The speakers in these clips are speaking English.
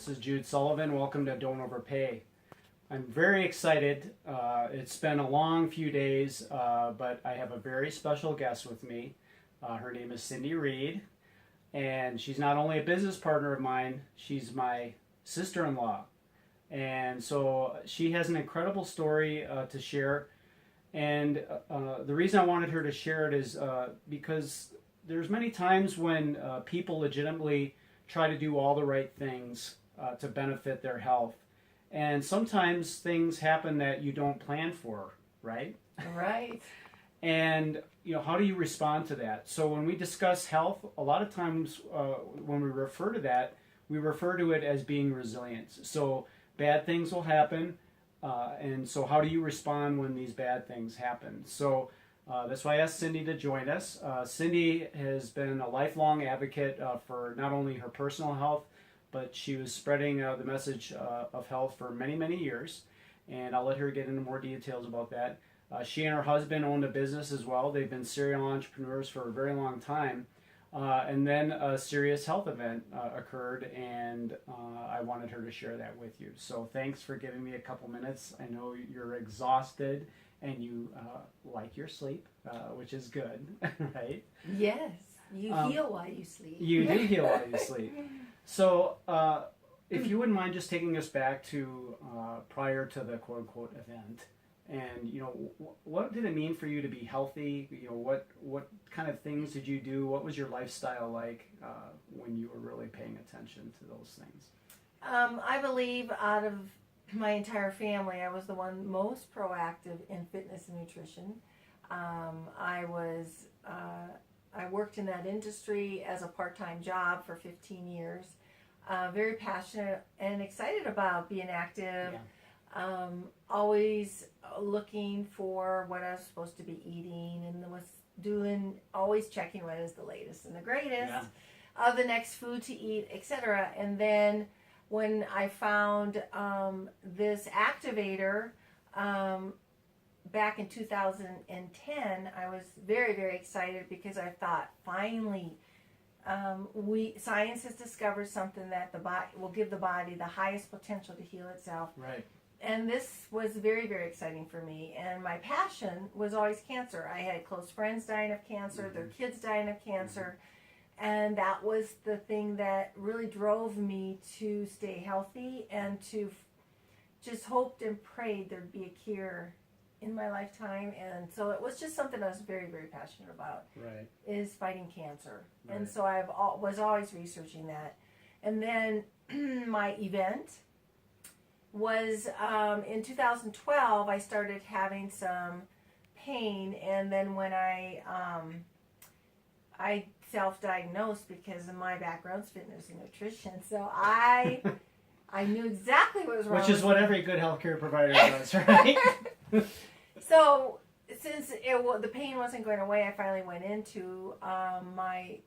This is Jude Sullivan. Welcome to Don't Overpay. I'm very excited. It's been a long few days, but I have a very special guest with me. Her name is Cindy Reed, and she's not only a business partner of mine, she's my sister-in-law. And so she has an incredible story to share. And the reason I wanted her to share it is because there's many times when people legitimately try to do all the right things to benefit their health. And sometimes things happen that you don't plan for, right? Right. And, how do you respond to that? So when we discuss health, a lot of times when we refer to that, we refer to it as being resilient. So bad things will happen. And so how do you respond when these bad things happen? So that's why I asked Cindy to join us. Cindy has been a lifelong advocate for not only her personal health, but she was spreading the message of health for many, many years. And I'll let her get into more details about that. She and her husband owned a business as well. They've been serial entrepreneurs for a very long time. And then a serious health event occurred, and I wanted her to share that with you. So thanks for giving me a couple minutes. I know you're exhausted and you like your sleep, which is good, right? Yes, you heal while you sleep. You do heal while you sleep. So if you wouldn't mind just taking us back to prior to the quote-unquote event, and what did it mean for you to be healthy? What kind of things did you do? What was your lifestyle like when you were really paying attention to those things? I believe out of my entire family, I was the one most proactive in fitness and nutrition. I worked in that industry as a part-time job for 15 years. Very passionate and excited about being active. Yeah. Always looking for what I was supposed to be eating, and always checking what is the latest and the greatest of the next food to eat, etc. And then when I found this activator back in 2010, I was very, very excited because I thought, finally, science has discovered something that the body will give the body the highest potential to heal itself. Right. And this was very, very exciting for me. And my passion was always cancer. I had close friends dying of cancer, their kids dying of cancer. And that was the thing that really drove me to stay healthy and to just hoped and prayed there'd be a cure in my lifetime. And so it was just something I was very, very passionate about, is fighting cancer. Right. And so was always researching that. And then my event was in 2012, I started having some pain. And then when I self-diagnosed, because of my background's fitness and nutrition, so I knew exactly what was wrong. Which is what every good healthcare provider does, right? So since the pain wasn't going away, I finally went into my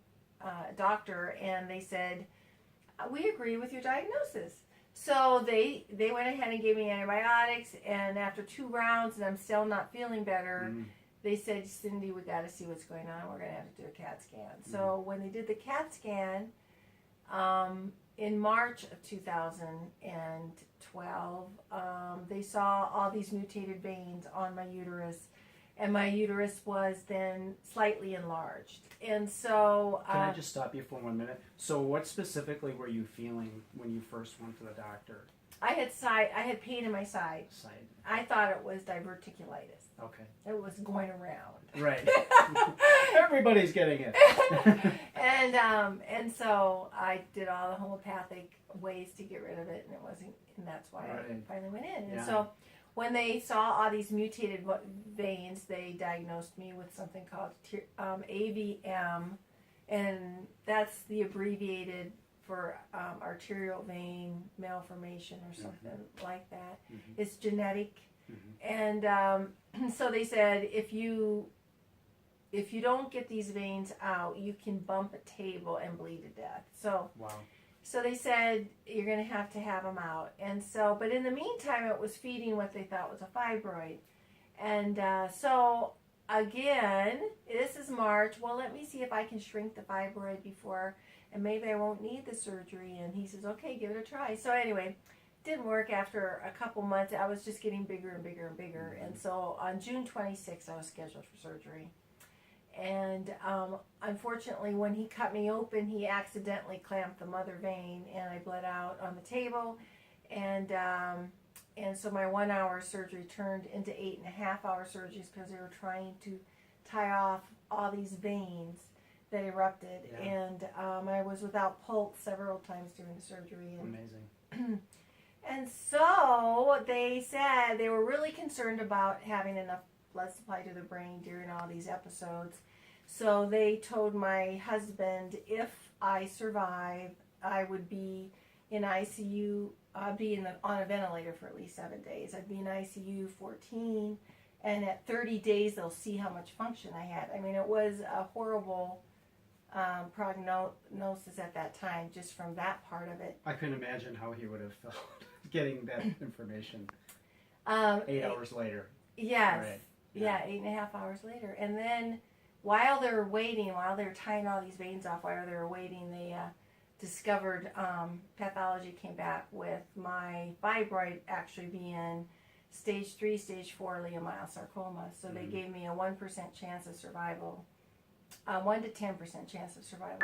doctor, and they said, "We agree with your diagnosis." So they went ahead and gave me antibiotics, and after 2 rounds, and I'm still not feeling better. They said, "Cindy, we got to see what's going on. We're going to have to do a CAT scan." So when they did the CAT scan in March of 2012, they saw all these mutated veins on my uterus, and my uterus was then slightly enlarged. And so... Can I just stop you for 1 minute? So what specifically were you feeling when you first went to the doctor? I had pain in my side. I thought it was diverticulitis. Okay. It was going around. Right. Everybody's getting it. And so I did all the homeopathic ways to get rid of it, and that's why I finally went in. And so when they saw all these mutated veins, they diagnosed me with something called AVM, and that's the abbreviated for arterial vein malformation or something like that. It's genetic. And so they said, if you don't get these veins out, you can bump a table and bleed to death. So So they said, you're going to have them out. And so, but in the meantime, it was feeding what they thought was a fibroid. And so again, this is March. Well, let me see if I can shrink the fibroid before, and maybe I won't need the surgery. And he says, okay, give it a try. So anyway, didn't work. After a couple months. I was just getting bigger and bigger and bigger. And so on June 26th, I was scheduled for surgery. And unfortunately, when he cut me open, he accidentally clamped the mother vein, and I bled out on the table. And so my 1 hour surgery turned into 8.5 hour surgeries because they were trying to tie off all these veins that erupted. Yeah. And I was without pulse several times during the surgery. And, Amazing. and so they said they were really concerned about having enough blood supply to the brain during all these episodes. So they told my husband if I survive, I would be in ICU. I'd be on a ventilator for at least 7 days. I'd be in ICU 14, and at 30 days they'll see how much function I had. I mean, it was a horrible prognosis at that time, just from that part of it. I couldn't imagine how he would have felt getting that information 8 hours later. Yes. Right. Yeah, 8.5 hours later. And then while they were waiting, while they were tying all these veins off, while they were waiting, they discovered pathology came back with my fibroid actually being stage 3, stage 4 leiomyosarcoma. So they gave me a 1% chance of survival, 1 to 10% chance of survival.